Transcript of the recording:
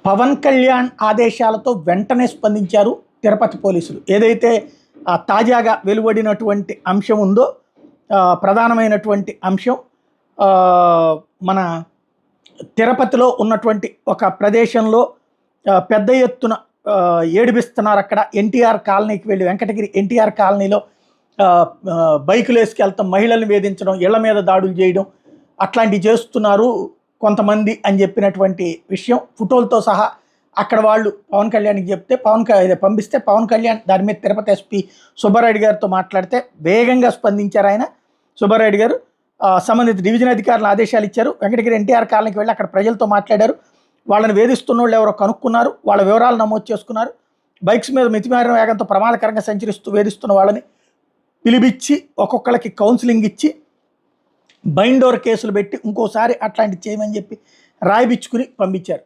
పవన్ కళ్యాణ్ ఆదేశాలతో వెంటనే స్పందించారు తిరుపతి పోలీసులు. ఏదైతే తాజాగా వెలువడినటువంటి అంశం ఉందో, ప్రధానమైనటువంటి అంశం, మన తిరుపతిలో ఉన్నటువంటి ఒక ప్రదేశంలో పెద్ద ఎత్తున ఏడిపిస్తున్నారు. అక్కడ ఎన్టీఆర్ కాలనీకి వెళ్ళి, వెంకటగిరి ఎన్టీఆర్ కాలనీలో బైకులు వేసుకెళ్తాం, మహిళల్ని వేధించడం, ఇళ్ల మీద దాడులు చేయడం అట్లాంటివి చేస్తున్నారు కొంతమంది అని చెప్పినటువంటి విషయం ఫోటోలతో సహా అక్కడ వాళ్ళు పవన్ కళ్యాణ్కి చెప్తే పంపిస్తే పవన్ కళ్యాణ్ దాని మీద తిరుపతి ఎస్పీ సుబ్బారెడ్డి గారితో మాట్లాడితే వేగంగా స్పందించారు ఆయన. సుబ్బారెడ్డి గారు సంబంధిత డివిజన్ అధికారులు ఆదేశాలు ఇచ్చారు. వెంకటగిరి ఎన్టీఆర్ కాలనీకి వెళ్ళి అక్కడ ప్రజలతో మాట్లాడారు. వాళ్ళని వేధిస్తున్న వాళ్ళు ఎవరో కనుక్కున్నారు, వాళ్ళ వివరాలు నమోదు చేసుకున్నారు. బైక్స్ మీద మితిమీరిన వేగంతో ప్రమాదకరంగా సంచరిస్తూ వేధిస్తున్న వాళ్ళని పిలిపించి ఒక్కొక్కరికి కౌన్సిలింగ్ ఇచ్చి బైండోర్ కేసులు పెట్టి ఇంకోసారి అట్లాంటివి చేయమని చెప్పి రాయిపిచ్చుకుని పంపించారు.